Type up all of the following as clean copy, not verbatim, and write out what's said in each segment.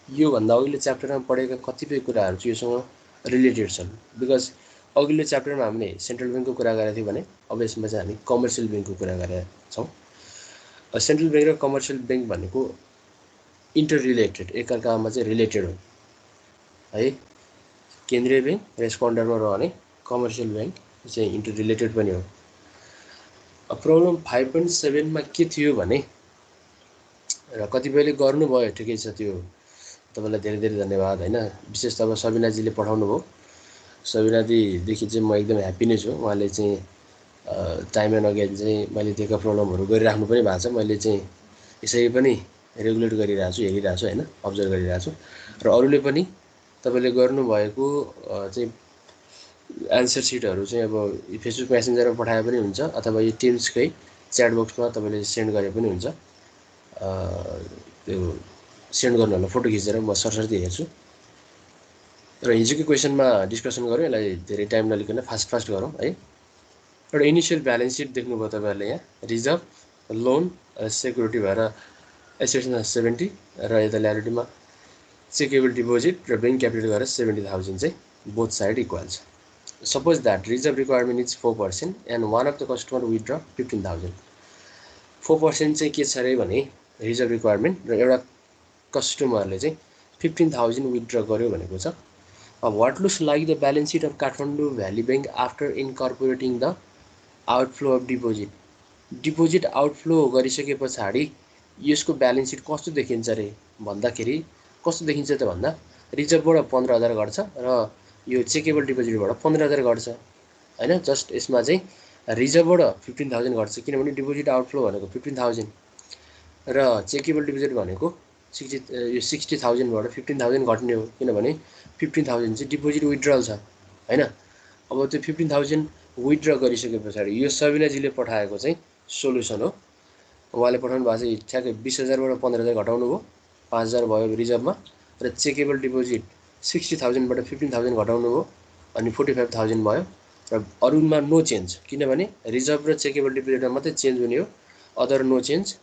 यो भन्दा अघिल्लो च्याप्टरमा पढेका कतिपय कुराहरू चाहिँ योसँग रिलेटेड छन्। बिकज अघिल्लो च्याप्टरमा हामीले सेन्ट्रल ब्याङ्कको कुरा गरेका थियौँ भने अब यसमा चाहिँ हामी कमर्सियल ब्याङ्कको कुरा गरेका छौँ। सेन्ट्रल ब्याङ्क र कमर्सियल ब्याङ्क भनेको इन्टर रिलेटेड, एकअर्कामा चाहिँ रिलेटेड हो है। केन्द्रीय ब्याङ्क र यसको अन्डरमा रहने कमर्सियल ब्याङ्क चाहिँ इन्टर रिलेटेड पनि हो। प्रब्लम 5.7 मा के थियो भने, र कतिपयले गर्नुभयो, ठिकै छ, त्यो तपाईँलाई धेरै धेरै धन्यवाद होइन। विशेष त अब सबिनाजीले पठाउनु भयो। सबिनाजीदेखि चाहिँ म एकदम ह्याप्पी नै छु। उहाँले चाहिँ टाइम एन्ड अगेन चाहिँ मैले दिएका प्रब्लमहरू गरिराख्नु पनि भएको छ। मैले चाहिँ यसै पनि रेगुलेट गरिरहेको छु, हेरिरहेको छु होइन, अब्जर्भ गरिरहेको छु। र अरूले पनि तपाईँले गर्नुभएको चाहिँ एन्सर सिटहरू चाहिँ अब फेसबुक मेसेन्जरमा पठाए पनि हुन्छ, अथवा यो टिम्सकै च्याट बक्समा तपाईँले सेन्ड गरे पनि हुन्छ। त्यो सेन्ड गर्नु होला, फोटो खिचेर म सरसर्ती हेर्छु। र हिजोकै क्वेसनमा डिस्कसन गरौँ, यसलाई धेरै टाइम नलिकन फास्ट गरौँ है। एउटा इनिसियल ब्यालेन्स सिट देख्नुभयो तपाईँहरूले यहाँ, रिजर्भ, लोन, सेक्युरिटी भएर एसेट्समा 70 र यता ल्याबिलिटीमा चेकेबल डिपोजिट र ब्याङ्क क्यापिटल गरेर 70,000 चाहिँ बोथ साइड इक्वल छ। Suppose that reserve requirement is 4% and one of the customer withdraw 15,000। 4% चाहिँ के छ अरे भने रिजर्भ रिक्वायरमेन्ट, र एउटा कस्टमरले चाहिँ 15,000 विथड्र गर्यो भनेको छ। What looks like the balance sheet of Kathmandu valley bank after incorporating the outflow of deposit. Deposit outflow गरिसके पछाडि यसको ब्यालेन्स सिट कस्तो देखिन्छ अरे भन्दाखेरि, कस्तो देखिन्छ त भन्दा, रिजर्भबाट 15,000 घट्छ र यो चेकेबल डिपोजिटबाट 15,000 घट्छ होइन। जस्ट यसमा चाहिँ रिजर्भबाट 15,000 घट्छ, किनभने डिपोजिट आउटफ्लो भनेको 15,000 र चेकेबल डिपोजिट भनेको 60,000बाट 15,000 घट्ने हो, किनभने 15,000 चाहिँ डिपोजिट विथड्रल छ होइन। अब त्यो 15,000 विथड्र गरिसके पछाडि यो सबिनाजीले पठाएको चाहिँ सोल्युसन हो। उहाँले पठाउनु भएको चाहिँ ठ्याक्कै 20,000बाट 15,000 घटाउनु भयो, 5,000 भयो रिजर्भमा, र चेकेबल डिपोजिट 60,000बाट 15,000 घटाउनु भयो, अनि 45,000 भयो। र अरूमा नो चेन्ज, किनभने रिजर्भ र चेकेबल डिपोजिटमा मात्रै चेन्ज हुने हो, अदर नो चेन्ज।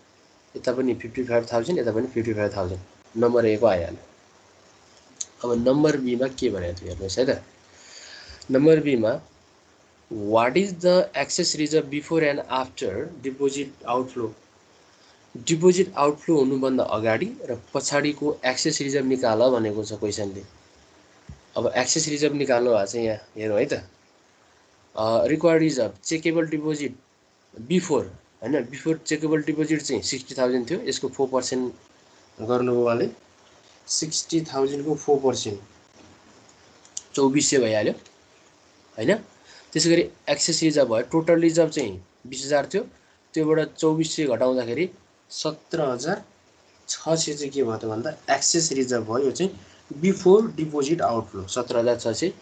यता पनि 55,000, यता पनि 55,000, नम्बर ए को आइहाल्यो। अब नम्बर बीमा के भनेको थियो हेर्नुहोस् है त। नम्बर बीमा what is the excess reserve before and after deposit outflow. Deposit outflow हुनुभन्दा अगाडि र पछाडिको एक्सेस रिजर्भ निकाल भनेको छ क्वेसनले। अब एक्सेस रिजर्भ निकाल्नु भएको छ यहाँ हेरौँ है त। Required reserve checkable deposit before होइन, बिफोर चेकेबल डिपोजिट चाहिँ 60,000 थियो, यसको 4% गर्नुभयो उहाँले। 60,000 को 4% 2400 भइहाल्यो होइन। त्यसै गरी एक्सेस रिजर्भ भयो, टोटल रिजर्भ चाहिँ 20,000 थियो, त्योबाट 2400 घटाउँदाखेरि 17,600 चाहिँ के भयो त भन्दा एक्सेस रिजर्भ भयो। यो चाहिँ बिफोर डिपोजिट आउटफ्लो 17,600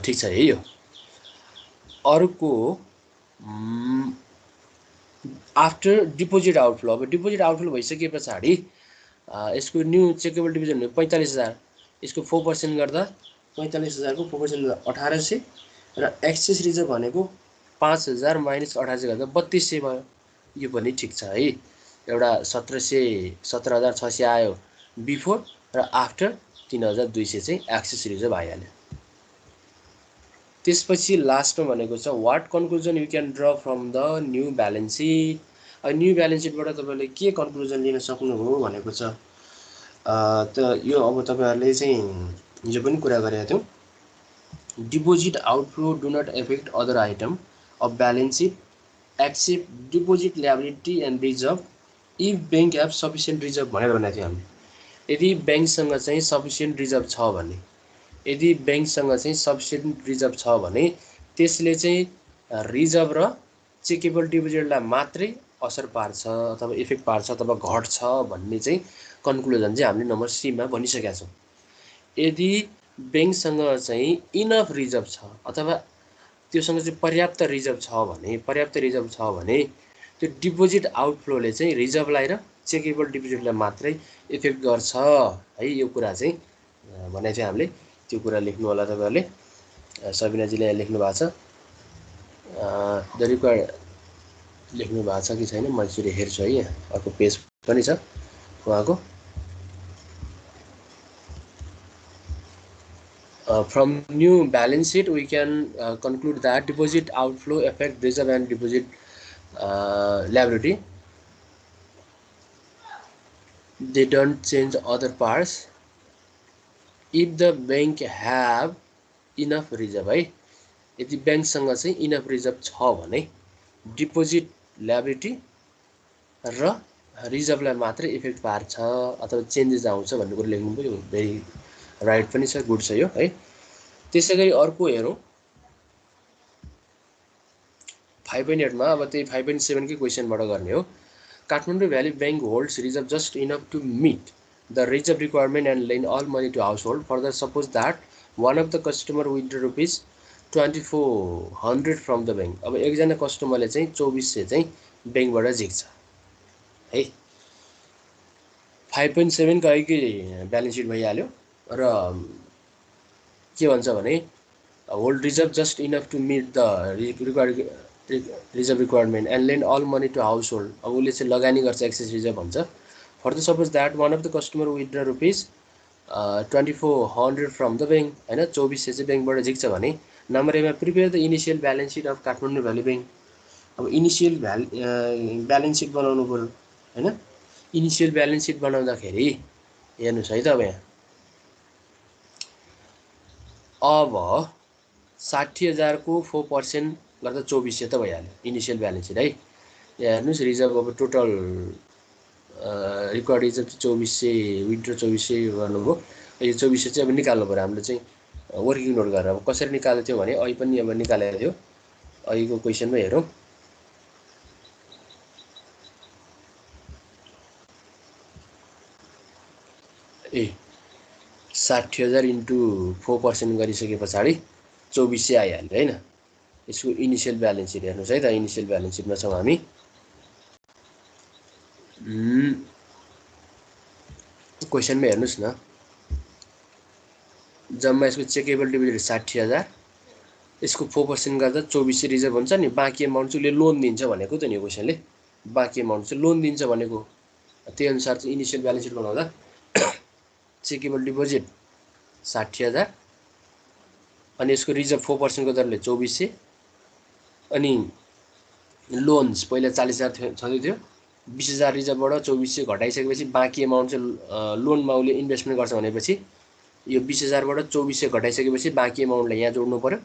ठिक छ है। यो अर्को आफ्टर डिपोजिट आउटफ्लो। अब डिपोजिट आउटफ्लो भइसके पछाडि यसको न्यू चेकेबल डिपोजिट भनेको 45,000, यसको 4% गर्दा 45,000 को 4% गर्दा 1,800, र एक्सेस रिजर्भ भनेको 5,000 माइनस 1,800 गर्दा 3,200 भयो। यो पनि ठिक छ है। एउटा 17,600 आयो बिफोर, र आफ्टर 3,200 चाहिँ एक्सेस रिजर्भ आइहाल्यो। त्यसपछि लास्टमा भनेको छ what conclusion you can draw from the new balance sheet. New balance सिटबाट तपाईँले के कन्क्लुजन लिन सक्नुभयो भनेको छ। त यो अब तपाईँहरूले चाहिँ हिजो पनि कुरा गरेका थियौँ। Deposit outflow do not affect other item of balance sheet except deposit liability and reserve if bank have sufficient reserve भनेर भनेको थियो हामीले। यदि ब्याङ्कसँग चाहिँ सफिसियन्ट रिजर्भ छ भने, यदि ब्याङ्कसँग चाहिँ सफिसियन्ट रिजर्भ छ भने त्यसले चाहिँ रिजर्भ र चेकेबल डिपोजिटलाई मात्रै असर पार्छ अथवा इफेक्ट पार्छ अथवा घट्छ भन्ने चाहिँ कन्क्लुजन चाहिँ हामीले नम्बर सीमा भनिसकेका छौँ। यदि ब्याङ्कसँग चाहिँ इनफ रिजर्भ छ अथवा त्योसँग चाहिँ पर्याप्त रिजर्भ छ भने त्यो डिपोजिट आउटफ्लोले चाहिँ रिजर्भलाई र चेकेबल डिपोजिटलाई मात्रै इफेक्ट गर्छ है। यो कुरा चाहिँ भने चाहिँ हामीले त्यो कुरा लेख्नु होला तपाईँहरूले। सबिनाजीले यहाँ लेख्नु भएको छ, द रिक्वायर्ड लेख्नु भएको छ कि छैन म एकचोटि हेर्छु है। यहाँ अर्को पेज पनि छ उहाँको। From new balance sheet, we can conclude that deposit outflow affect reserve and deposit liability. They don't change other parts. If the bank have enough reserve है, यदि ब्याङ्कसँग चाहिँ इनफ रिजर्भ छ भने डिपोजिट ल्याबिलिटी र रिजर्भलाई मात्रै इफेक्ट पार्छ अथवा changes आउँछ भन्ने कुरा लेख्नु पनि भेरी राइट पनि छ, गुड छ यो है। त्यसैगरी अर्को हेरौँ 5.8 मा। अब त्यही 5.7 कै क्वेसनबाट गर्ने हो। Kathmandu valley bank holds reserve just enough to meet the reserve requirement and lend all money to household. Further suppose that one of the customer withdraw rupees 2400 from the bank. अब एकजना कस्टमरले चाहिँ 2400 चाहिँ ब्याङ्कबाट झिक्छ है। 5.7 को अघि ब्यालेन्स सिट भइहाल्यो र के भन्छ भने hold reserve just enough to meet the reserve requirement and lend all money to household. अब उसले चाहिँ लगानी गर्छ, एक्सेस रिजर्भ भन्छ। Further suppose that one of the customer withdraw rupees 2400 from the bank होइन, 2400 चाहिँ ब्याङ्कबाट झिक्छ भने नम्बर एमा prepare the initial balance sheet of Kathmandu valley bank. अब इनिसियल ब्यालेन्स सिट बनाउनु पऱ्यो होइन। इनिसियल ब्यालेन्स सिट बनाउँदाखेरि हेर्नुहोस् है त अब यहाँ अब 60,000 को 4% गर्दा 2400 त भइहाल्यो इनिसियल ब्यालेन्स सिट है। यहाँ हेर्नुहोस् रिजर्भ अब टोटल रिकर्ड रिजर्भ चाहिँ 2400, विथड्र 2400 गर्नुभयो। यो 2400 चाहिँ अब निकाल्नु पऱ्यो हामीले चाहिँ वर्किङ नोट गरेर। अब कसरी निकालेको थियो भने अहिले पनि अब निकालेको थियो, अहिलेको क्वेसनमा हेरौँ। ए 60,000 इन्टु 4% गरिसके पछाडि 2400 आइहाल्यो होइन। यसको इनिसियल ब्यालेन्स सिट हेर्नुहोस् है त। इनिसियल ब्यालेन्स सिटमा छौँ हामी। क्वेसनमा हेर्नुहोस् न, जम्मा यसको चेकेबल डिपोजिट 60,000, यसको 4% गर्दा 2400 रिजर्भ हुन्छ नि। बाँकी एमाउन्ट चाहिँ उसले लोन दिन्छ भनेको त नि क्वेसनले। बाँकी एमाउन्ट चाहिँ लोन दिन्छ भनेको, त्यही अनुसार चाहिँ इनिसियल ब्यालेन्स सिट बनाउँदा चेकेबल डिपोजिट 60,000 अनि यसको रिजर्भ 4% को दरले 2400 अनि लोन्स पहिला 40,000 छँदै थियो। 20,000 रिजर्भबाट 2400 घटाइसकेपछि बाँकी एमाउन्ट चाहिँ लोनमा उसले इन्भेस्टमेन्ट गर्छ भनेपछि यो 20,000बाट 2400 घटाइसकेपछि बाँकी एमाउन्टलाई यहाँ जोड्नु पऱ्यो।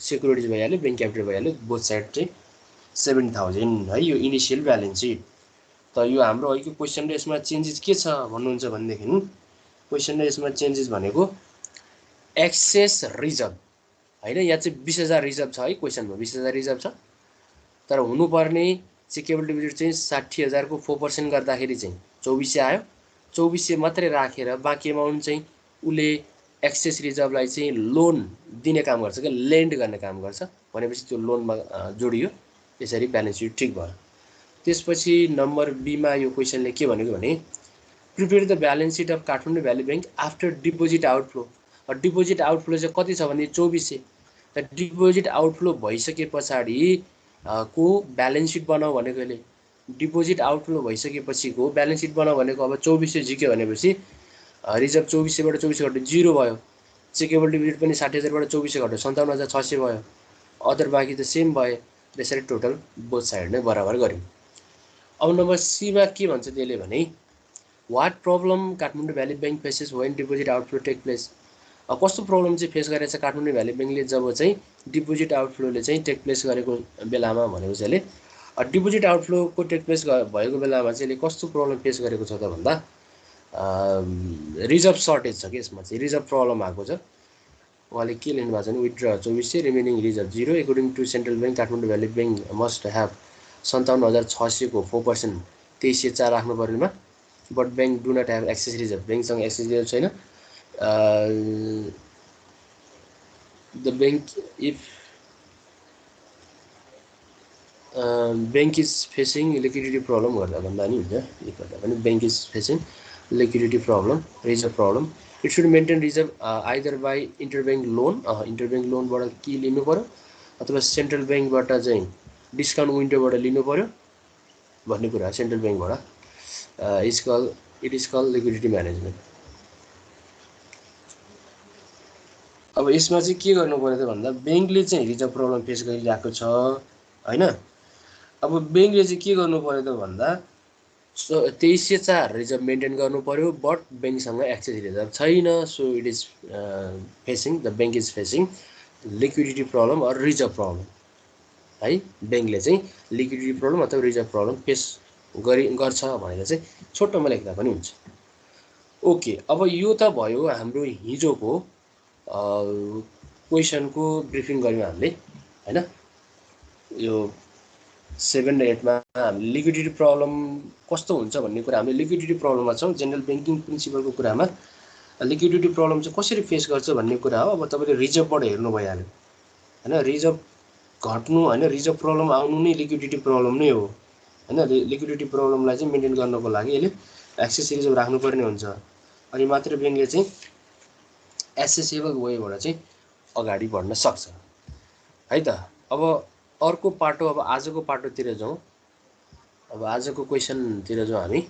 सेक्युरिटिज भइहाल्यो, ब्याङ्क क्यापिटल भइहाल्यो, बोथ साइड चाहिँ 70,000 है यो इनिसियल ब्यालेन्स सिट। त यो हाम्रो अहिलेको क्वेसन र यसमा चेन्जेस के छ भन्नुहुन्छ भनेदेखि क्वेसन र यसमा चेन्जेस भनेको एक्सेस रिजर्भ होइन। यहाँ चाहिँ 20,000 रिजर्भ छ है, क्वेसनमा 20,000 रिजर्भ छ। तर हुनुपर्ने चेकेबल डिपोजिट चाहिँ 60,000 को 4% गर्दाखेरि चाहिँ 2400 आयो। 2400 मात्रै राखेर बाँकी एमाउन्ट चाहिँ उसले एक्सेस रिजर्भलाई चाहिँ लोन दिने काम गर्छ क्या, लेन्ड गर्ने काम गर्छ भनेपछि त्यो लोनमा जोडियो। यसरी ब्यालेन्स सिट ठिक भयो। त्यसपछि नम्बर बीमा यो क्वेसनले के भनेको भने prepare the balance sheet of Kathmandu valley bank after deposit outflow. Deposit outflow चाहिँ कति छ भने 2400। त डिपोजिट आउटफ्लो भइसके पछाडि को ब्यालेन्स सिट बनाऊ भनेको यसले। डिपोजिट आउटफ्लो भइसकेपछिको ब्यालेन्स सिट बनाऊ भनेको अब 2400 झिक्यो भनेपछि रिजर्भ 2400बाट 2400 घट्यो 0 भयो। चेकेबल डिपोजिट पनि 60,000बाट 2400 घट्यो 57,600 भयो। अदर बाँकी त सेम भयो। त्यसरी टोटल बोथ साइड नै बराबर गऱ्यौँ। अब नम्बर सीमा के भन्छ त्यसले भने what problem Kathmandu valley bank faces when deposit outflow take place. कस्तो प्रब्लम चाहिँ फेस गरेको छ काठमाडौँ भ्याली ब्याङ्कले जब चाहिँ डिपोजिट आउटफ्लोले चाहिँ टेक प्लेस गरेको बेलामा भनेको चाहिँ डिपोजिट आउटफ्लोको टेक प्लेस भएको बेलामा चाहिँ कस्तो प्रब्लम फेस गरेको छ त भन्दा रिजर्भ सर्टेज छ कि यसमा चाहिँ रिजर्भ प्रब्लम आएको छ। उहाँले के लेख्नु भएको छ भने withdraw 2400 remaining reserve 0 according to central bank Kathmandu valley bank must have 57,600 को 4% 2304 राख्नु पर्नेमा but bank do not have excess reserve. ब्याङ्कसँग एक्सेस रिजर्भ छैन। The bank if bank is facing liquidity problem गर्दा भन्दा नि हुन्छ। यो गर्दा पनि bank is facing liquidity problem, reserve problem. It should maintain reserve either by interbank loan, interbank लोनबाट के लिनु पऱ्यो अथवा सेन्ट्रल ब्याङ्कबाट चाहिँ डिस्काउन्ट विन्डोबाट लिनु पऱ्यो भन्ने कुरा सेन्ट्रल ब्याङ्कबाट। It is call liquidity management. अब यसमा चाहिँ के गर्नु पर्यो त भन्दा ब्याङ्कले चाहिँ रिजर्भ प्रब्लम फेस गरिरहेको छ हैन। अब ब्याङ्कले चाहिँ के गर्नु पर्यो त भन्दा 2304 रिजर्भ मेन्टेन गर्नु पर्यो, बट ब्याङ्कसँग एक्सेस रिजर्भ छैन। So it is facing the bank is facing liquidity problem or reserve problem है। ब्याङ्कले चाहिँ लिक्विडिटी प्रब्लम अथवा रिजर्भ प्रब्लम फेस गर्छ भनेर चाहिँ छोटोमा लेख्दा पनि हुन्छ। ओके, अब यो त भयो हाम्रो हिजोको क्वेसनको ब्रिफिङ गऱ्यौँ हामीले हैन। यो 7 र 8 मा हामीले लिक्विडिटी प्रब्लम कस्तो हुन्छ भन्ने कुरा हामीले लिक्विडिटी प्रब्लममा छौँ। जेनरल ब्याङ्किङ प्रिन्सिपलको कुरामा लिक्विडिटी प्रब्लम चाहिँ कसरी फेस गर्छ भन्ने कुरा हो। अब तपाईँले रिजर्भबाट हेर्नु भइहाल्यो हैन। रिजर्भ घट्नु हैन, रिजर्भ प्रब्लम आउनु नै लिक्विडिटी प्रब्लम नै हो हैन। लिक्विडिटी प्रब्लमलाई चाहिँ मेन्टेन गर्नको लागि यसले एक्सेस रिजर्भ राख्नुपर्ने हुन्छ, अनि मात्र ब्याङ्कले चाहिँ एसेसेबल वेबाट चाहिँ अगाडि बढ्न सक्छ है त। अब अर्को पाटो, अब आजको पाटोतिर जाउँ। अब आजको क्वेसनतिर जाउँ हामी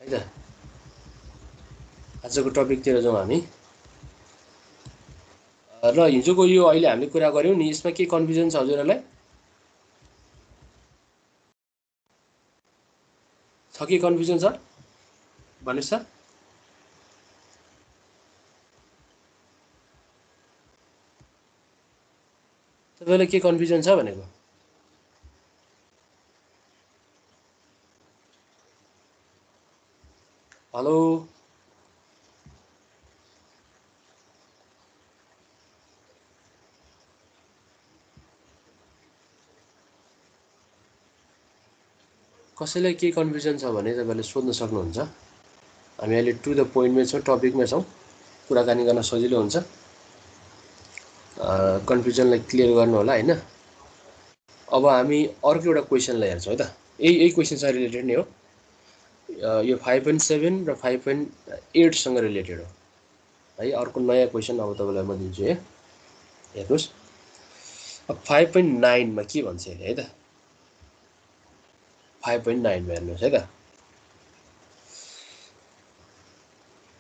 है त। आजको टपिकतिर जाउँ हामी। र हिजोको यो अहिले हामीले कुरा गऱ्यौँ नि, यसमा के कन्फ्युजन छ हजुरहरूलाई? छ के कन्फ्युजन छ भन्नुहोस् त। तपाईँलाई के कन्फ्युजन छ भनेको? हेलो, कसैलाई के कन्फ्युजन छ भने तपाईँले सोध्न सक्नुहुन्छ। हामी अहिले टु द पोइन्टमै छौँ, टपिकमै छौँ, कुराकानी गर्न सजिलो हुन्छ। कन्फ्युजनलाई क्लियर गर्नु होला हैन। अब हामी अर्को एउटा क्वेसनलाई हेर्छौँ है त। यही क्वेसनसँग रिलेटेड नै हो। यो 5.7 र 5.8सँग रिलेटेड हो है। अर्को नयाँ क्वेसन अब तपाईँलाई म दिन्छु है, हेर्नुहोस्। अब 5.9 मा के भन्छ है त। 5.9 मा हेर्नुहोस् है त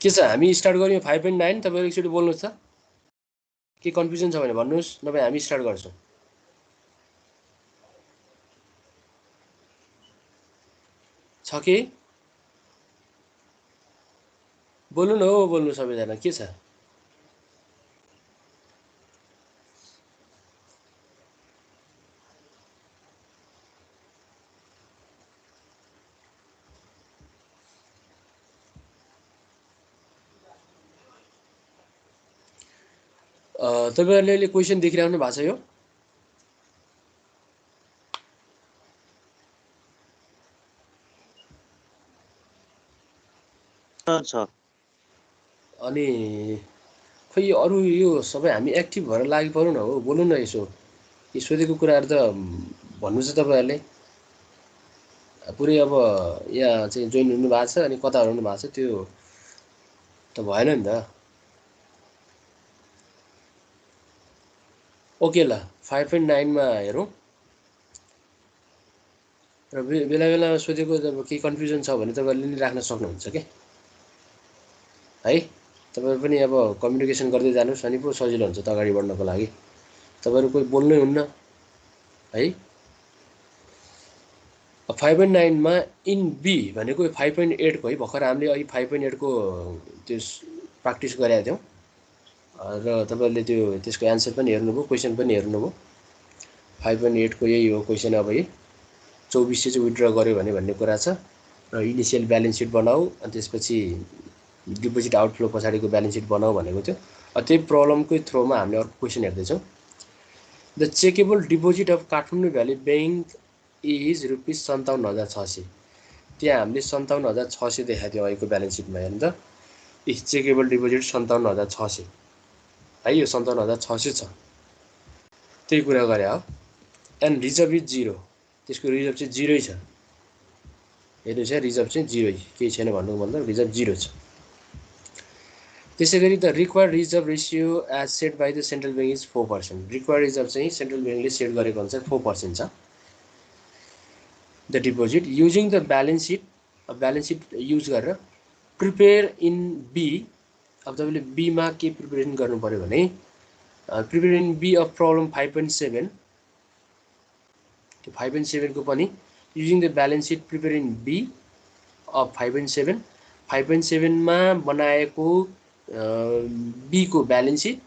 के छ। हामी स्टार्ट गऱ्यौँ 5.9। तपाईँहरू एकचोटि बोल्नुहोस् त, के कन्फ्युजन छ भने भन्नुहोस्, नभए हामी स्टार्ट गर्छौँ। छ कि बोल्नु न हो, बोल्नु सबैजना, के छ? तपाईँहरूले अहिले क्वेसन देखिराख्नु भएको छ यो? अनि खै अरू यो सबै हामी एक्टिभ भएर लागि पऱ्यौँ न हो, बोल्नु न यसो। यो सोधेको कुराहरू त भन्नु छ तपाईँहरूले। पुरै अब यहाँ चाहिँ जोइन हुनु भएको छ, अनि कता हुनु भएको छ त्यो त भएन नि त। ओके ल, 5.9 मा हेरौँ। र बेला बेलामा सोधेको अब केही कन्फ्युजन छ भने तपाईँहरूले नि राख्न सक्नुहुन्छ के है। तपाईँहरू पनि अब कम्युनिकेसन गर्दै जानुहोस्, अनि पो सजिलो हुन्छ त अगाडि बढ्नको लागि। तपाईँहरू कोही बोल्नै हुन्न है। 5.9 मा इन बी भनेको 5.8 को है। भर्खर हामीले अहिले 5.8 को त्यो प्र्याक्टिस गरेका थियौँ, र तपाईँहरूले त्यो त्यसको एन्सर पनि हेर्नुभयो, क्वेसन पनि हेर्नुभयो। 5.8 को यही हो क्वेसन। अब यही 2400 चाहिँ विथड्र गर्यो भने भन्ने कुरा छ, र इनिसियल ब्यालेन्स सिट बनाऊ, अनि त्यसपछि डिपोजिट आउटफ्लो पछाडिको ब्यालेन्स सिट बनाऊ भनेको थियो। त्यही प्रब्लमकै थ्रोमा हामीले अर्को क्वेसन हेर्दैछौँ। The checkable deposit of Kathmandu valley bank is rupees 57,600। त्यहाँ हामीले 57,600 देखाएको थियौँ अहिलेको ब्यालेन्स सिटमा। हेर्नु त, चेकेबल डिपोजिट 57,600 है। यो 57,600 छ, त्यही कुरा गरे हो। एन्ड रिजर्भ इज 0, त्यसको रिजर्भ चाहिँ 0 छ। हेर्नुहोस् है, रिजर्भ चाहिँ 0, केही छैन भन्नुको मतलब रिजर्भ 0 छ। त्यसै गरी the required reserve ratio as set by the central bank is 4%। Required reserve चाहिँ सेन्ट्रल ब्याङ्कले सेट गरेको अनुसार 4% छ। The deposit using the balance sheet use गरेर प्रिपेयर इन बी अब तपाईँले बीमा के प्रिपेरेसन गर्नु पर्यो भने प्रिपेरेसन बी अफ प्रब्लम 5.7 त्यो 5.7 को पनि using the balance sheet preparing B of 5.7 5.7 मा बनाएको बी को ब्यालेन्स सिट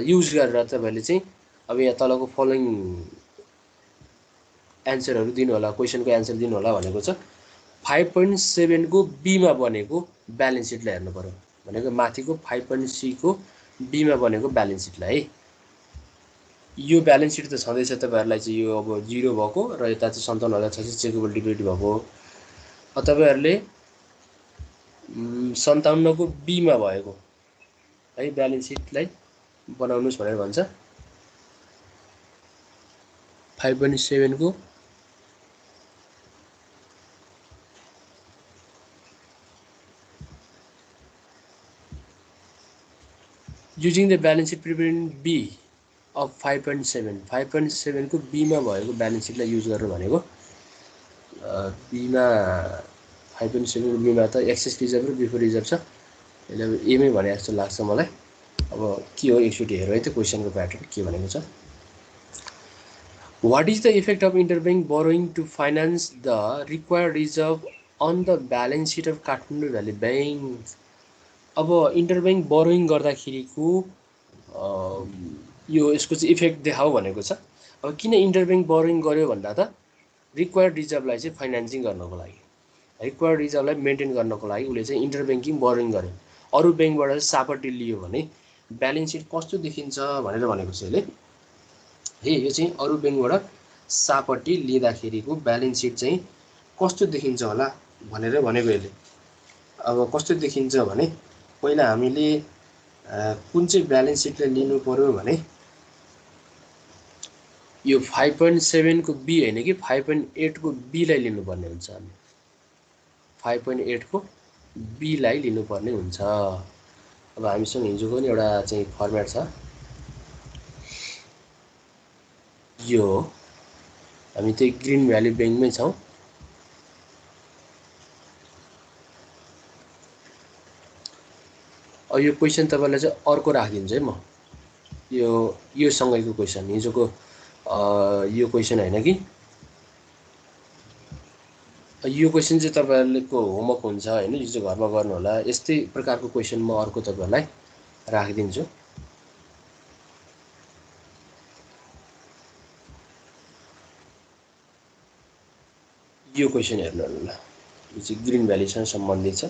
युज गरेर तपाईले चाहिँ अब यहाँ तलको फलोइङ एन्सरहरू दिनु होला, क्वेशनको एन्सर दिनु होला भनेको छ। 5.7 को बी मा बनेको ब्यालेन्स सिटलाई हेर्नु पर्यो भनेको माथिको 5.c को बी मा बनेको ब्यालेन्स सिटलाई है। यो ब्यालेन्स सिट त छँदैछ तपाईहरुलाई चाहिँ यो अब 0 भएको र यता चाहिँ 57,086 चेकेबल डिपोजिट भएको हो। तपाईहरुले 57 को बी मा भएको है ब्यालेन्स सिटलाई बनाउनुस् भनेर भन्छ। 5.7 को using the balance sheet preparing B of 5.7 5.7 को B मा भएको ब्यालेन्स सिटलाई युज गर्नु भनेको B मा 5.7 को B मा त एक्सेस रिजर्भ र बिफोर रिजर्भ छ। यसले अब ए मै भने जस्तो लाग्छ मलाई। अब के हो एकचोटी हेरौँ है त्यो क्वेशनको प्याटर्न के भनेको छ। What is the effect of interbank borrowing to finance the required reserve on the balance sheet of Kathmandu Valley Bank? अब इन्टरब्याङ्क बोरोइङ गर्दाखेरिको यो यसको चाहिँ इफेक्ट देखाऊ भनेको छ। अब किन इन्टरब्याङ्क बोरोइङ गर्यो भन्दा त रिक्वायर्ड रिजर्भलाई चाहिँ फाइनान्सिङ गर्नको लागि, रिक्वायर्ड रिजर्भलाई मेन्टेन गर्नको लागि उसले चाहिँ इन्टरब्याङ्किङ बोरोइङ गर्यो। अरू ब्याङ्कबाट चाहिँ सापट्टि लियो भने ब्यालेन्स सिट कस्तो देखिन्छ भनेर भनेको छ यसले। हे यो चाहिँ अरू ब्याङ्कबाट सापट्टि लिँदाखेरिको ब्यालेन्स सिट चाहिँ कस्तो देखिन्छ होला भनेर भनेको यसले। अब कस्तो देखिन्छ भने पहिला हामीले कुन चाहिँ ब्यालेन्स सिटलाई लिनु पर्यो भने यो 5.7 को बी हैन कि 5.8 को बी लाई लिनुपर्ने हुन्छ। हामी 5.8 को बी लाई लिनुपर्ने हुन्छ। अब हामीसँग हिजोको नि एउटा चाहिँ फर्मेट छ यो, हामी त्यही ग्रीन भ्याली ब्याङ्कमै छौं। अब यो क्वेशन तपाईलाई चाहिँ अर्को राखिदिन्छु है म। यो सँगैको क्वेशन हिजोको यो क्वेशन हैन कि यो क्वेशन चाहिँ तपाईहरुको होमवर्क हुन्छ हैन, यो चाहिँ घरमा गर्नु होला। यस्तै प्रकारको क्वेशन म अर्को तपाईहरुलाई राखिदिन्छु। यो क्वेशन हेर्नु होला, यो चाहिँ ग्रीन भ्यालीसँग सम्बन्धित छ।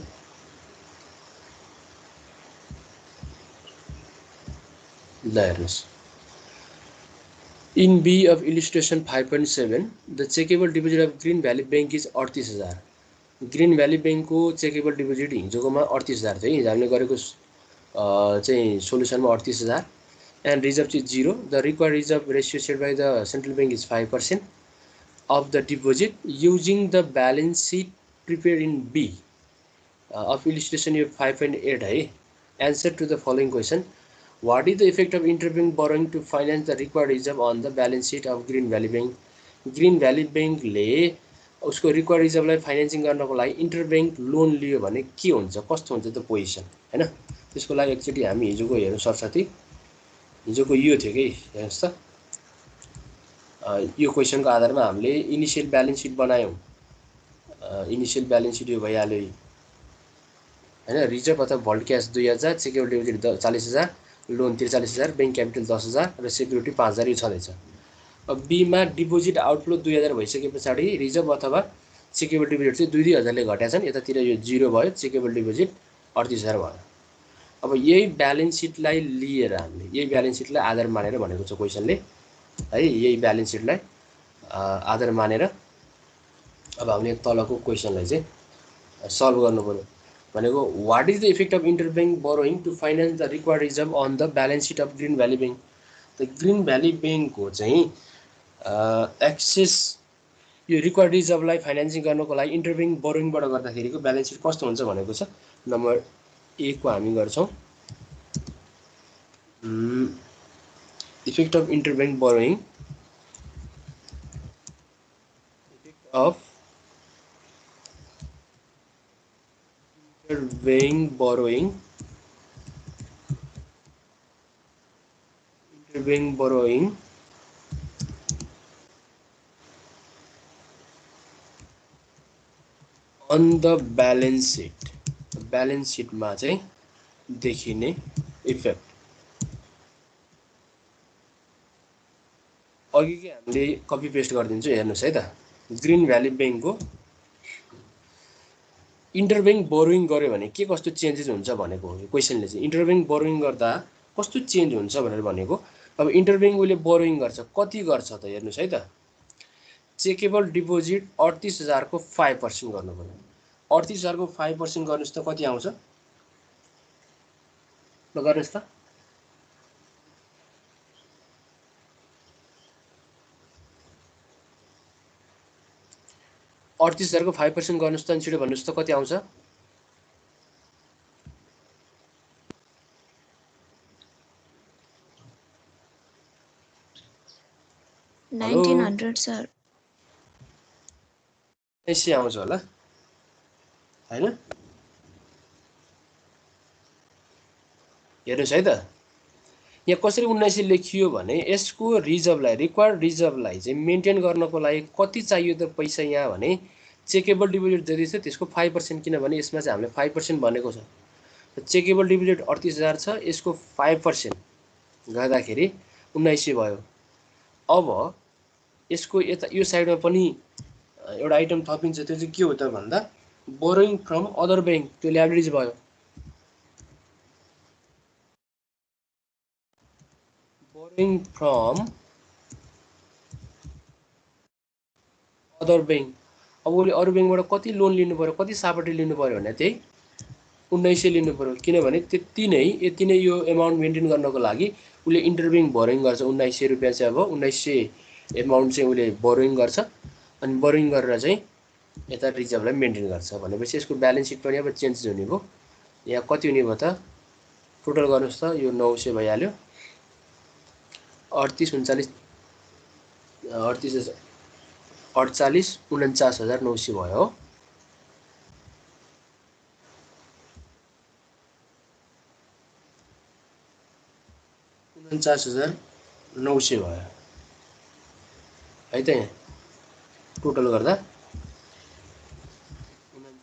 ल हेर्नुस्, in B of illustration 5.7 the checkable deposit of Green Valley Bank is 38,000। Green valley ब्याङ्कको चेकेबल डिपोजिट हिजोकोमा 38,000 थियो। हिजो हामीले गरेको चाहिँ सोलुसनमा 38,000 एन्ड रिजर्भ चाहिँ 0। The required reserve ratio set by the central bank is 5% of the deposit using the balance sheet prepared in B of illustration 5.8 है। answer to the following question, what is the effect of interbank borrowing to finance the required reserve on the balance sheet of Green Valley Bank? Green Valley Bank ले उसको required रिजर्भलाई financing गर्नको लागि इन्टरब्याङ्क loan लियो भने के हुन्छ, कस्तो हुन्छ त्यो पोजिसन हैन। त्यसको लागि एकचोटी हामी हिजोको हेर्नु सरसाथी, हिजोको यो थियो कि हेर्नुस् त। यो क्वेशनको आधारमा हामीले इनिशियल ब्यालेन्स सिट बनायौं। इनिशियल ब्यालेन्स सिट यो भइहाल्यो हैन। रिजर्भ अथवा vault cash 2000, checkable deposit 40,000, loan 43,000, bank capital 10,000 र सेक्युरिटी 5,000 यो छँदैछ। अब बी मा डिपोजिट आउटफ्लो 2000 भइसकेपछि रिजर्भ अथवा चेकेबल डिपोजिट चाहिँ 2,000 ले घट्या छन्। यतातिर यो 0 भयो, चेकेबल डिपोजिट 38,000 भयो। अब यही ब्यालेन्स सिटलाई लिएर हामीले यही ब्यालेन्स सिटलाई आधार मानेर भनेको छ क्वेशनले है। यही ब्यालेन्स सिटलाई आधार मानेर अब हामीले तलको क्वेशनलाई चाहिँ सल्भ गर्नु पर्यो भनेको what is the effect of interbank borrowing to finance the required reserve on the balance sheet of green valley bank. त ग्रीन भ्याली ब्याङ्कको चाहिँ एक्सेस यो रिक्वायर्ड रिजर्भलाई फाइनान्सिङ गर्नको लागि इन्टरब्याङ्क बोरोइङबाट गर्दाखेरिको ब्यालेन्स सिट कस्तो हुन्छ भनेको छ। नम्बर ए को हामी गर्छौं effect of interbank borrowing, effect of interbank borrowing interbank borrowing on the balance sheet. Balance sheet मा चाहिँ देखिने इफेक्ट अघि के हामीले कपी पेस्ट गरिदिन्छु हेर्नुस् है त ग्रीन भ्याली बैंकको इन्टरब्याङ्क बोरोइङ गर्यो भने के कस्तो चेन्जेस हुन्छ भनेको हो क्वेशनले चाहिँ इन्टरब्याङ्क बोरोइङ गर्दा कस्तो चेन्ज हुन्छ भनेर भनेको अब इन्टरब्याङ्क उसले बोरोइङ गर्छ कति गर्छ त हेर्नुस् है त चेकेबल डिपोजिट 38,000 को 5% गर्नु पर्यो 38,000 को 5% गर्नुस् त कति आउँछ ल गर्नुस् त 38,000 को 5% गर्नुस् त छिटो भन्नुस् त कति आउँछ 1900 सर 1900 आउँछ होला हैन हेर्नुस् है त यहाँ कसरी 1900 लेखियो भने यसको रिजर्भलाई रिक्वायर्ड रिजर्भलाई चाहिँ मेन्टेन गर्नको लागि कति चाहियो त पैसा यहाँ भने चेकेबल डिपोजिट जति छ त्यसको 5% किनभने यसमा चाहिँ हामीले 5% भनेको छ चेकेबल डिपोजिट 38,000 छ यसको 5% गर्दाखेरि 1900 भयो अब यसको यता यो साइडमा पनि एउटा आइटम थपिन्छ त्यो चाहिँ के हो त भन्दा बोरोइङ फ्रम अदर बैंक त्यो ल्याबिलिटिज भयो बोरोइङ फ्रम अदर बैंक अब उसले अरू बैंकबाट कति लोन लिनु पर्यो कति सापटी लिनु पर्यो भने त्यही 1900 लिनु पर्यो किनभने त्यति नै यति नै यो एमाउन्ट मेन्टेन गर्नको लागि उसले इन्टरब्याङ्क बोरोइङ गर्छ 1900 रुपैयाँ चाहिँ अब 1900 एमाउन्ट चाहिँ उसले बोरोइङ गर्छ अनि बोरोइङ गरेर चाहिँ यता रिजर्भलाई मेन्टेन गर्छ भनेपछि यसको ब्यालेन्स सिट पनि अब चेन्ज हुने भयो यहाँ कति हुने भयो त टोटल गर्नुस् त यो 900 भइहाल्यो 38 39 38 48 49,900 भयो हो 49,900 भयो है त यहाँ टोटल गर्दा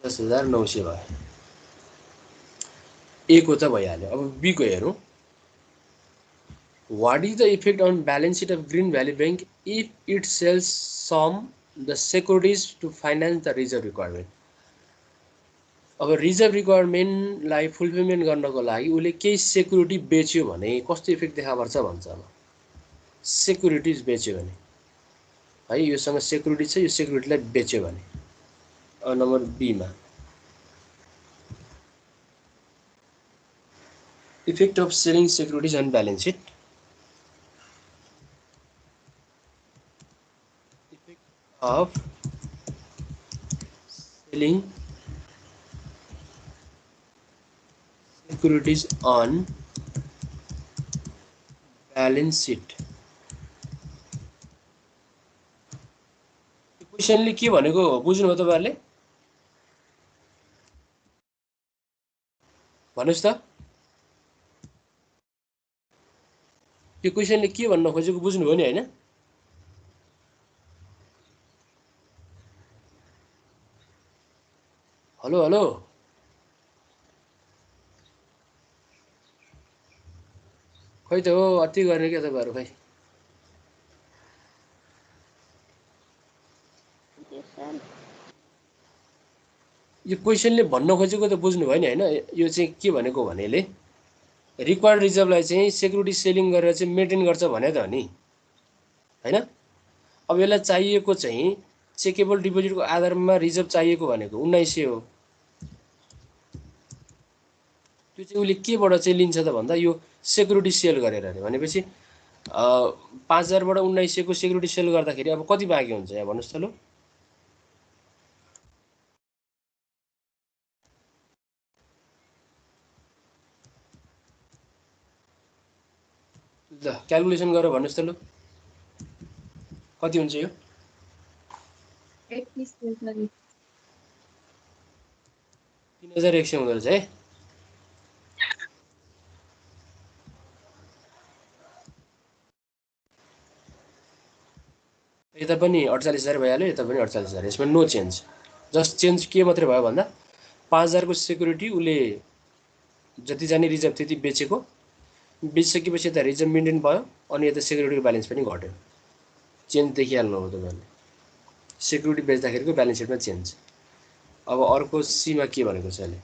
49,900 भयो ए को त भइहाल्यो अब बी को हेरौँ What is the effect on balance sheet of Green Valley Bank if it sells some the securities to finance the reserve requirement? अब रिजर्भ रिक्वायरमेन्टलाई फुलफिलमेन्ट गर्नको लागि उसले केही सेक्युरिटी बेच्यो भने कस्तो इफेक्ट देखा पर्छ भन्छ अब सेक्युरिटिज बेच्यो भने है योसँग सेक्युरिटी छ यो सेक्युरिटीलाई बेच्यो भने अब नम्बर बी मा effect of selling securities on balance sheet of selling securities on balance sheet क्वेशनले के भनेको बुझ्नु भयो तपाईहरुले भन्नुस् त यो क्वेशनले के भन्न खोजेको बुझ्नु भयो नि हैन हेलो हेलो खै त हो अति गर्ने के तपाईहरु खै यो क्वेशनले भन्न खोजेको त बुझ्नु भयो नि हैन यो चाहिँ के भनेको भनेले रिक्वायर्ड रिजर्भलाई चाहिँ सेक्युरिटी सेलिङ गरेर चाहिँ मेन्टेन गर्छ भने त नि हैन अब यसलाई चाहिएको चाहिँ चेकेबल डिपोजिटको आधारमा रिजर्भ चाहिएको भनेको 1900 हो त्यो चाहिँ उले केबाट चाहिँ लिन्छ त भन्दा यो सेक्युरिटी सेल गरेर अरे भनेपछि 5000 बाट 1900 को सेक्युरिटी सेल गर्दाखेरि अब कति बाँकी हुन्छ यहाँ भन्नुस् त ल क्याल्कुलेसन गरेर भन्नुस् त ल कति हुन्छ यो 3100 हुँदो रहेछ है यता पनि 48,000 भइहाल्यो, यता पनि 48,000, यसमा नो चेन्ज। जस्ट चेन्ज के मात्रै भयो भन्दा 5,000 को सेक्युरिटी उसले जति जाने रिजर्भ त्यति बेचेको, बेचिसकेपछि यता रिजर्भ मेन्टेन भयो अनि यता सेक्युरिटीको ब्यालेन्स पनि घट्यो। चेन्ज देखिहाल्नु हो तपाईँहरूले, सेक्युरिटी बेच्दाखेरिको ब्यालेन्स सिटमा चेन्ज। अब अर्को सीमा के भनेको छ अहिले,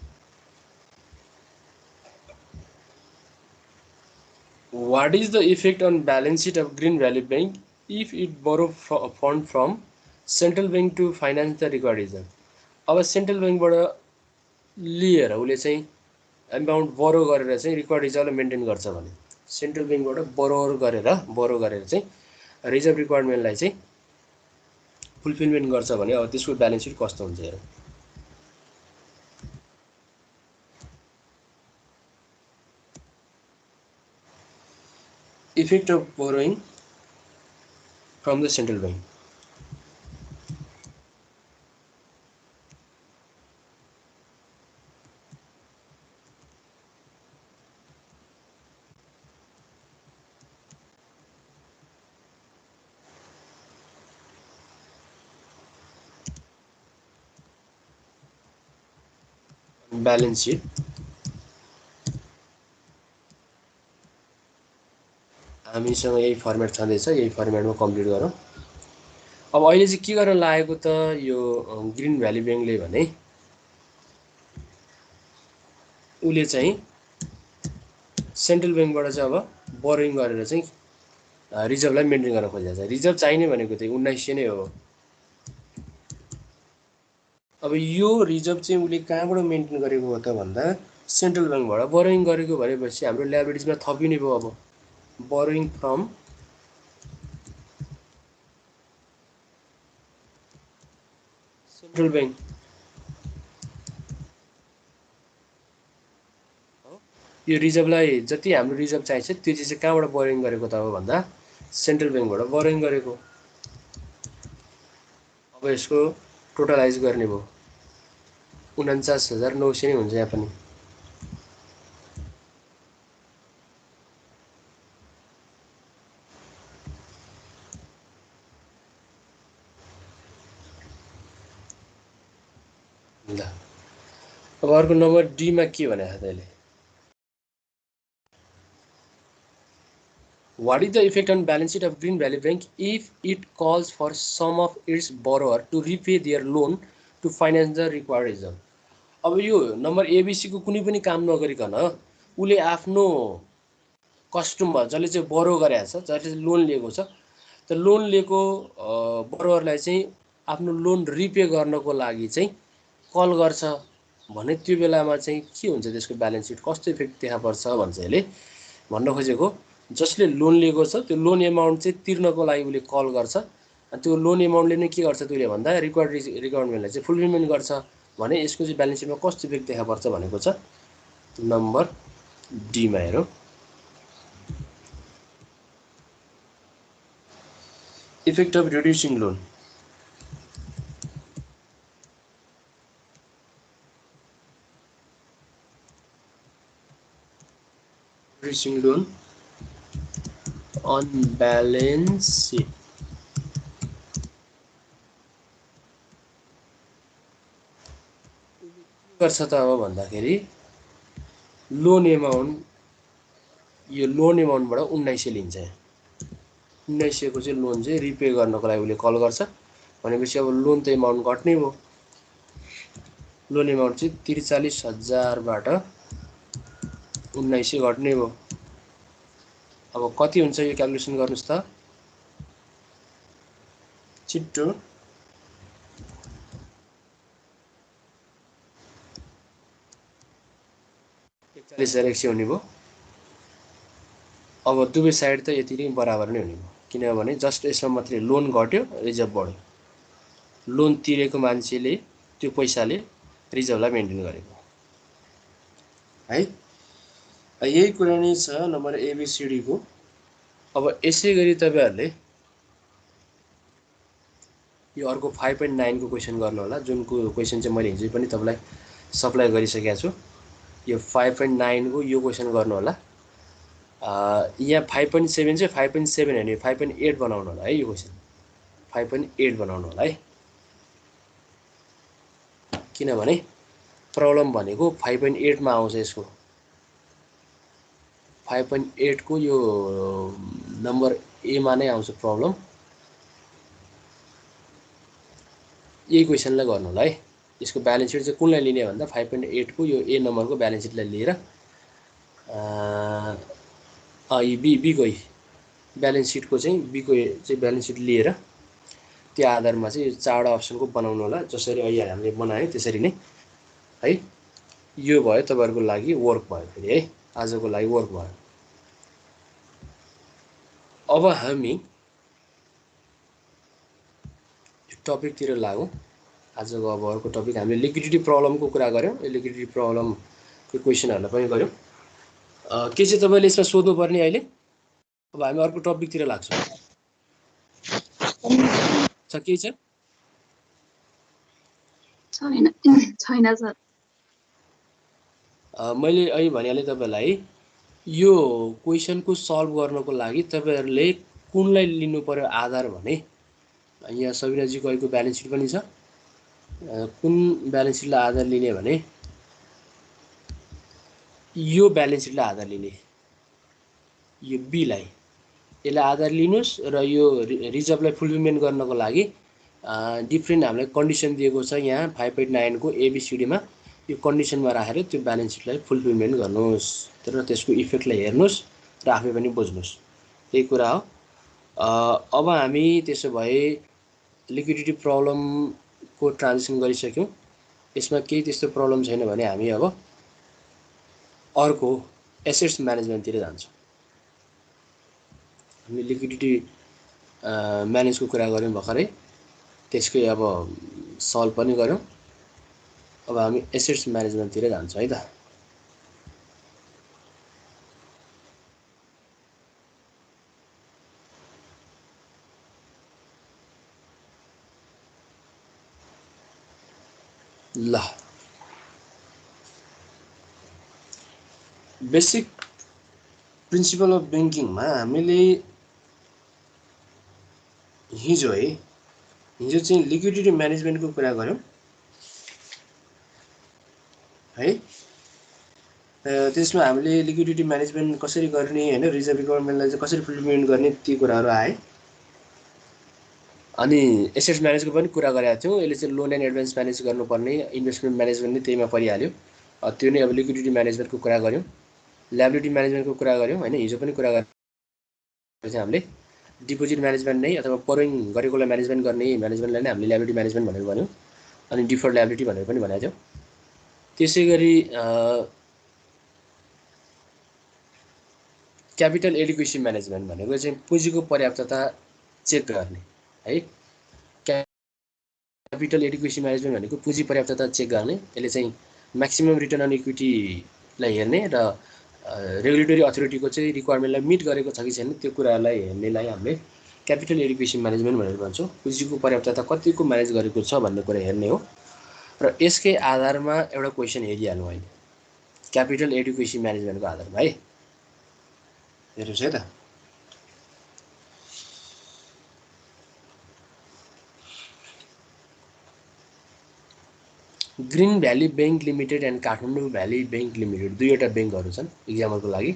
what is the effect on balance sheet of green valley bank if it borrow fund from central bank to finance the required reserve. अब सेन्ट्रल ब्याङ्कबाट लिएर उसले चाहिँ एमाउन्ट बोरो गरेर चाहिँ रिक्वायर्ड रिजर्भलाई मेन्टेन गर्छ भने, सेन्ट्रल ब्याङ्कबाट बोरो गरेर चाहिँ रिजर्भ रिक्वायरमेन्टलाई चाहिँ फुलफिलमेन्ट गर्छ भने अब त्यसको ब्यालेन्स सिट कस्तो हुन्छ हेरौँ। Effect of borrowing from the central bank. Balance seat हामीसँग यही फर्मेट छँदैछ, यही फर्मेटमा कम्प्लिट गरौँ। अब अहिले चाहिँ के गर्न लागेको त यो ग्रिन भ्याली ब्याङ्कले भने उसले चाहिँ सेन्ट्रल ब्याङ्कबाट चाहिँ अब बोरोइङ गरेर चाहिँ रिजर्भलाई मेन्टेन गर्न खोजेको छ। रिजर्भ चाहिने भनेको चाहिँ 1900 नै हो। अब यो रिजर्भ चाहिँ उसले कहाँबाट मेन्टेन गरेको हो त भन्दा सेन्ट्रल ब्याङ्कबाट बोरोइङ गरेको भनेपछि हाम्रो ल्याबिलिटिजमा थपिने भयो। अब बोरोइङ फ्रम सेन्ट्रल ब्याङ्क, यो रिजर्भलाई जति हाम्रो रिजर्भ चाहिन्छ त्यो चाहिँ कहाँबाट बोरोइङ गरेको त हो भन्दा सेन्ट्रल ब्याङ्कबाट बोरोइङ गरेको। अब यसको टोटलाइज गर्ने भयो 49,900 नै हुन्छ यहाँ पनि। ल अब अर्को नम्बर डीमा के भनेको छ अहिले, what is the effect on balance sheet of Green Valley Bank if it calls for some of its borrower to repay their loan to finance the required reserve। अब यो नम्बर एबिसी को कुनै पनि काम नगरिकन उसले आफ्नो कस्टमर जसले चाहिँ बोरो गरेको छ, जसले चाहिँ लोन लिएको छ, त लोन लिएको बोरोवरलाई चाहिँ आफ्नो लोन रिपे गर्नको लागि चाहिँ कल गर्छ भने त्यो बेलामा चाहिँ के हुन्छ, त्यसको ब्यालेन्स सिट कस्तो इफेक्ट देखा पर्छ भन्छ यसले भन्न खोजेको। जसले लोन लिएको छ त्यो लोन एमाउन्ट चाहिँ तिर्नको लागि उसले कल गर्छ, अनि त्यो लोन एमाउन्टले नै के गर्छ त्यसले भन्दा रिक्वायरमेन्टलाई चाहिँ फुलफिलमेन्ट गर्छ भने यसको चाहिँ ब्यालेन्स सिटमा कस्तो इफेक्ट देखा पर्छ भनेको छ। नम्बर डीमा हेरौँ, effect of reducing loan. Reducing loan on balance sheet। गर्छ त अब भन्दाखेरि लोन एमाउन्ट, यो लोन एमाउन्टबाट 1900 लिन्छ। 1900 को चाहिँ लोन चाहिँ रिपे गर्नको लागि उसले कल गर्छ भनेपछि अब लोन त एमाउन्ट घट्ने भयो। लोन एमाउन्ट चाहिँ 43,000बाट 1900 घट्ने भयो। अब कति हुन्छ यो क्यालकुलेसन गर्नुस् त छिट्टो। 41,100 हुने भयो। अब दुवै साइड त यति नै बराबर नै हुने भयो, किनभने जस्ट यसमा मात्रै लोन घट्यो रिजर्भ बढ्यो। लोन तिरेको मान्छेले त्यो पैसाले रिजर्भलाई मेन्टेन गरेको है। यही कुरा नै छ नम्बर एबिसिडी को। अब यसै गरी तपाईहरुले यो अर्को 5.9 को क्वेशन गर्नु होला, जुनको क्वेशन चाहिँ मैले हिजो पनि तपाईलाई सप्लाई गरिसकेको छु। यो 5.9 को यो क्वेशन गर्नु होला। यहाँ 5.7 चाहिँ 5.7 हैन 5.8 बनाउनु होला है यो क्वेशन। 5.8 बनाउनु होला है, किनभने प्रब्लम भनेको 5.8 मा आउँछ। यसको 5.8 को यो नम्बर ए मा नै आउँछ प्रब्लम। यही क्वेसनलाई गर्नु होला है। यसको ब्यालेन्स सिट चाहिँ कुनलाई लिने भन्दा 5.8 को यो ए नम्बरको ब्यालेन्स सिटलाई लिएर बी को ब्यालेन्स सिटको चाहिँ बी को चाहिँ ब्यालेन्स सिट लिएर त्यो आधारमा चाहिँ यो चारवटा अप्सनको बनाउनु होला, जसरी अहिले हामीले बनायौँ त्यसरी नै है। यो भयो तपाईहरुको लागि वर्क भयो फेरि है, आजको लागि वर्क भयो। अब हामी टपिकतिर लागौँ। आजको अब अर्को टपिक हामीले लिक्विडिटी प्रब्लमको कुरा गर्यौँ। यो लिक्विडिटी प्रब्लमको क्वेसनहरुलाई पनि गर्यौँ। के चाहिँ तपाईले यसमा सोध्नु पर्ने अहिले? अब हामी अर्को टपिकतिर लाग्छौँ। के छ? छैन सर। मैले अहिले भनिहालेँ तपाईलाई, यो क्वेसनको सल्भ गर्नको लागि तपाईहरुले कुनलाई लिनु पर्यो आधार भने यहाँ सबिनाजीको अहिलेको ब्यालेन्स सिट पनि छ। कुन ब्यालेन्स सिटलाई आधार लिने भने यो ब्यालेन्स सिटलाई आधार लिने, यो बी लाई यसलाई आधार लिनुस् र यो रिजर्भलाई फुलफिलमेन्ट गर्नको लागि डिफरेन्ट हामीलाई कन्डिसन दिएको छ यहाँ 5.9 को एबीसीडी मा। यो कन्डिसनमा राखेर त्यो ब्यालेन्स सिटलाई फुलफिलमेन्ट गर्नुस् र त्यसको इफेक्टलाई हेर्नुस् र आफै पनि बुझ्नुस्, त्यही कुरा हो। अब हामी त्यसो भए लिक्विडिटी प्रब्लमको ट्रान्जिसन गरिसक्यौँ। यसमा केही त्यस्तो प्रब्लम छैन भने हामी अब अर्को एसेट्स म्यानेजमेन्टतिर जान्छौँ। हामी लिक्विडिटी म्यानेजको कुरा गर्यौँ भर्खरै, त्यसकै अब सल्भ पनि गर्यौँ। अब हामी एसेट्स म्यानेजमेन्टतिर जान्छौँ है त। ल, बेसिक प्रिन्सिपल अफ ब्याङ्किङमा हामीले हिजो चाहिँ लिक्विडिटी म्यानेजमेन्टको कुरा गर्यौँ है। त्यसमा हामीले लिक्विडिटी म्यानेजमेन्ट कसरी गर्ने हैन, रिजर्भ रिक्वायरमेन्टलाई चाहिँ कसरी फुलफिलमेन्ट गर्ने ती कुराहरू आए। अनि एसेट्स म्यानेजको पनि कुरा गरेका थियौँ। यसले चाहिँ लोन एन्ड एडभान्स म्यानेज गर्नुपर्ने, इन्भेस्टमेन्ट म्यानेजमेन्ट नै त्यहीमा परिहाल्यो। त्यो नै अब लिक्विडिटी म्यानेजमेन्टको कुरा गर्यौँ। लायबिलिटी म्यानेजमेन्टको कुरा गर्यौँ हैन, हिजो पनि कुरा गरेको चाहिँ हामीले डिपोजिट म्यानेजमेन्ट नै अथवा बोरोइङ गरेकोलाई म्यानेजमेन्ट गर्ने म्यानेजमेन्टलाई नै हामीले लायबिलिटी म्यानेजमेन्ट भनेर भन्यौँ। अनि डिफर्ड लायबिलिटी भनेर पनि भनेको थियौँ। त्यसैगरी क्यापिटल एडिक्वेसी म्यानेजमेन्ट भनेको चाहिँ पुँजीको पर्याप्तता चेक गर्ने है। क्यापिटल एडिक्वेसी म्यानेजमेन्ट भनेको पुँजी पर्याप्तता चेक गर्ने, यसले चाहिँ म्याक्सिमम रिटर्न अन इक्विटीलाई हेर्ने र रेगुलेटरी अथोरिटीको चाहिँ रिक्वायरमेन्टलाई मिट गरेको छ कि छैन त्यो कुरालाई हेर्नेलाई हामीले क्यापिटल एडिक्वेसी म्यानेजमेन्ट भनेर भन्छौँ। पुँजीको पर्याप्तता कतिको म्यानेज गरेको छ भन्ने कुरा हेर्ने हो र यसकै आधारमा एउटा क्वेसन हेरिहाल्नु होइन, क्यापिटल एडिक्वेसी म्यानेजमेन्टको आधारमा है। हेर्नुहोस् है त, green valley bank limited and Kathmandu valley bank limited दुईवटा ब्याङ्कहरू छन् इक्जाम्पलको लागि।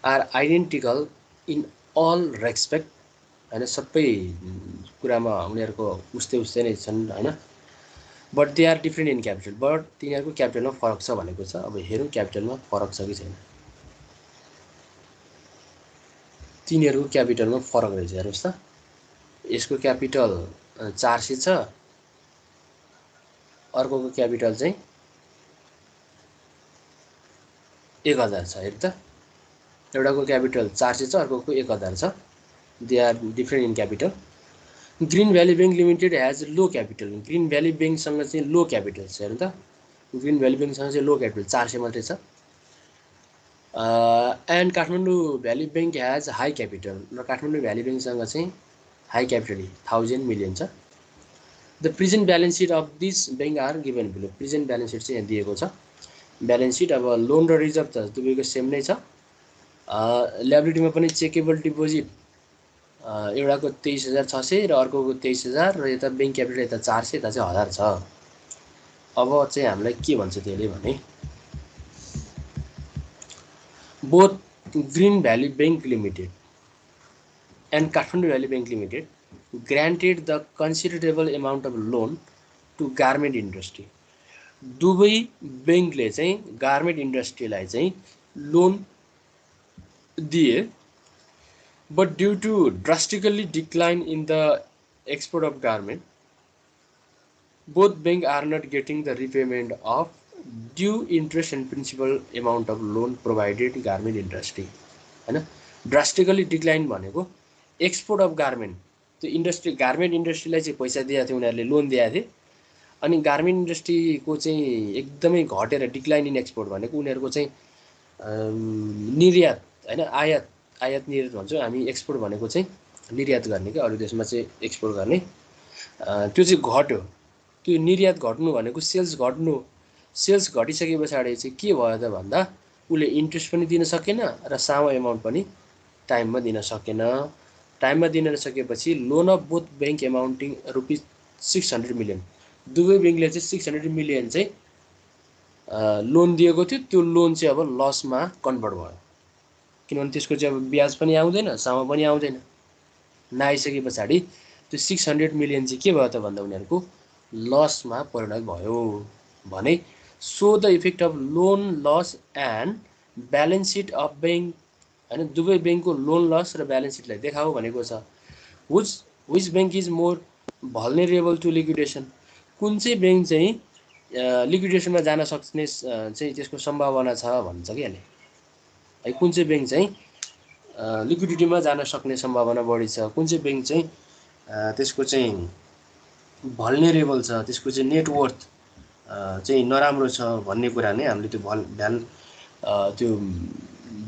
Are identical in all respect हैन, सबै कुरामा उनीहरूको उस्तै नै छन् हैन। But they are different in capital, but तिनीहरूको क्यापिटलमा फरक छ भनेको छ। अब हेरौँ क्यापिटलमा फरक छ कि छैन। तिनीहरूको क्यापिटलमा फरक रहेछ, हेर्नुहोस् त। यसको क्यापिटल 400 छ, अर्कोको क्यापिटल चाहिँ 1000 छ। हेर त, एउटाको क्यापिटल 400 छ, अर्कोको 1000 छ। They are different in capital. Green valley bank limited has low capital. Green valley बैंकसँग चाहिँ लो क्यापिटल छ। हेर्नु त, ग्रीन भ्याली बैंकसँग चाहिँ लो क्यापिटल 400 मात्रै छ। And Kathmandu valley bank has high capital, र काठमाडौँ भ्याली बैंकसँग चाहिँ हाई क्यापिटल 1000 मिलियन छ। The present balance sheet of this bank are given below. Present balance sheet चाहिँ यहाँ दिएको छ। ब्यालेन्स सिट अब लोन र रिजर्भ त दुवैको सेम नै छ। लायबिलिटीमा पनि चेकेबल डिपोजिट एउटाको 23,600 र अर्कोको 23,000 र यता बैंक क्यापिटल यता 400 यता चाहिँ 1000 छ। अब चाहिँ हामीलाई के भन्छ त्यसले भने both green valley bank limited and Kathmandu valley bank limited granted the considerable amount of loan to garment industry. दुवै बैंकले चाहिँ गार्मेन्ट इन्डस्ट्रीलाई चाहिँ लोन दिए, but due to drastically decline in the export of garment both bank are not getting the repayment of due interest and principal amount of loan provided garment industry हैन। Drastically decline भनेको export of garment, त्यो industry garment इन्डस्ट्रीलाई चाहिँ पैसा दिएको थियो, उनीहरूले loan दिएको थिए, अनि गार्मेन्ट इन्डस्ट्रीको चाहिँ एकदमै घटेर डिक्लाइन इन एक्सपोर्ट भनेको उनीहरूको चाहिँ निर्यात हैन, आयात निर्यात भन्छौँ हामी, एक्सपोर्ट भनेको चाहिँ निर्यात गर्ने क्या, अरू देशमा चाहिँ एक्सपोर्ट गर्ने, त्यो चाहिँ घट्यो। त्यो निर्यात घट्नु भनेको सेल्स घट्नु, सेल्स घटिसके पछाडि चाहिँ के भयो त भन्दा उसले इन्ट्रेस्ट पनि दिन सकेन र सानो एमाउन्ट पनि टाइममा दिन सकेन। टाइममा दिन नसकेपछि loan of both bank amounting rupees 600 million, दुवै बैंकले चाहिँ 600 मिलियन चाहिँ लोन दिएको थियो, त्यो लोन चाहिँ अब लसमा कन्भर्ट भयो, किनभने त्यसको चाहिँ अब ब्याज पनि आउँदैन, सामा पनि आउँदैन। नआइसके पछाडि त्यो 600 मिलियन चाहिँ के भयो त भन्दा उनीहरूको लसमा परिणत भयो भने so the effect of loan loss and balance sheet of bank हैन, दुवै बैंकको लोन लस र ब्यालेन्स सिटलाई देखाऊ भनेको छ। Which bank is more vulnerable to liquidation, कुन चाहिँ बैंक चाहिँ लिक्विडेसनमा जान सक्ने चाहिँ त्यसको सम्भावना छ भन्छ कि यसले है, कुन चाहिँ बैंक चाहिँ लिक्विडिटीमा जान सक्ने सम्भावना बढी छ, कुन चाहिँ बैंक चाहिँ त्यसको चाहिँ भल्नेरेबल छ, त्यसको चाहिँ नेटवर्थ चाहिँ नराम्रो छ भन्ने कुरा नै हामीले त्यो ध्यान त्यो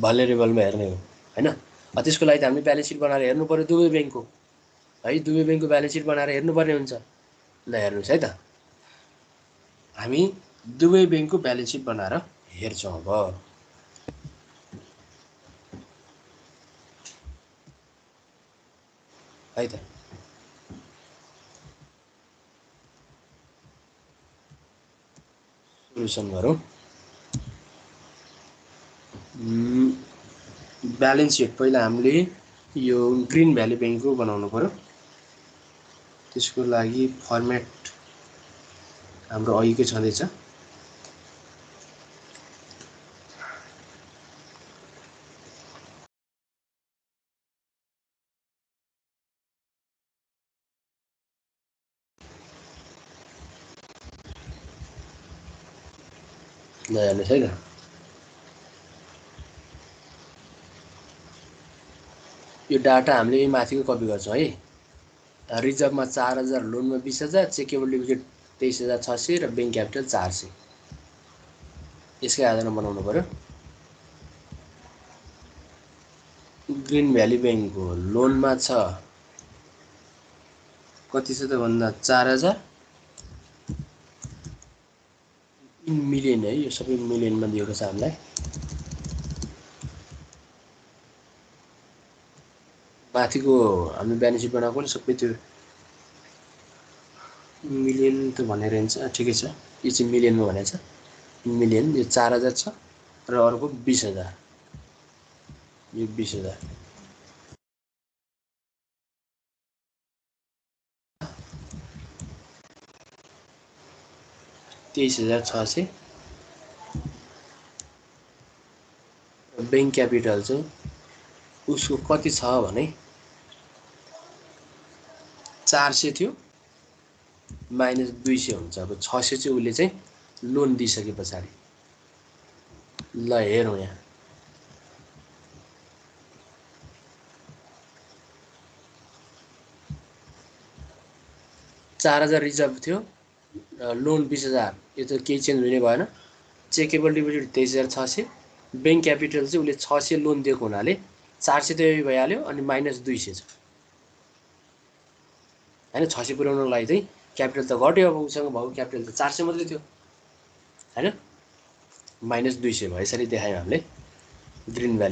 भल्नेरेबलमा हेर्ने हो हैन। त्यसको लागि त हामीले ब्यालेन्स सिट बनाएर हेर्नु पर्यो दुवै बैंकको है, दुवै बैंकको ब्यालेन्स सिट बनाएर हेर्नुपर्ने हुन्छ। ल हेर्नुहोस् है त, हामी दुवै बैंकको ब्यालेन्स सिट बनाएर हेर्छौँ अब है त। सोल्युसन गरौँ। ब्यालेन्स सिट पहिला हामीले यो ग्रीन भ्याली बैंकको बनाउनु पर्यो, त्यसको लागि फर्मेट हाम्रो अघिकै छँदैछ। ल हेर्नुहोस् है त, यो डाटा हामीले माथिको कपी गर्छौँ है। रिजर्भमा 4000, लोनमा 20000, चेकेबल डिपोजिट 23600 र बैंक क्यापिटल 400, यसकै आधारमा बनाउनु पर्यो। ग्रीन भ्याली बैंकको लोनमा छ कति छ त भन्दा 4000 मिलियन है, यो सबै मिलियनमा दिएको छ हामीलाई। माथिको हामी ब्यालेन्स सिट बनाएको सबै त्यो मिलियन त भनेर हुन्छ, ठिकै छ, यो चाहिँ मिलियनमा भनेको छ, मिलियन यो 4000 छ र अर्को 20000, यो 20000 23,600 बैंक क्यापिटल चाहिँ उसको कति छ भने 400 थियो माइनस 200 हुन्छ। अब 600 चाहिँ उसले चाहिँ लोन दिइसके पछाडि। ल हेरौँ यहाँ, चार 4000 रिजर्भ थियो, लोन 20000, यो त केही चेन्ज हुने भएन। चेकेबल डिपोजिट 23600, बैंक क्यापिटल चाहिँ उसले 600 लोन दिएको हुनाले 400 त यही भइहाल्यो, अनि माइनस 200 छ हैन। 600 पुर्याउनको लागि चाहिँ क्यापिटल त घट्यो, अब उसँग भएको क्यापिटल त 400 मात्रै थियो हैन, माइनस 200 भयो। यसरी देखायौँ हामीले ग्रीन भ्याली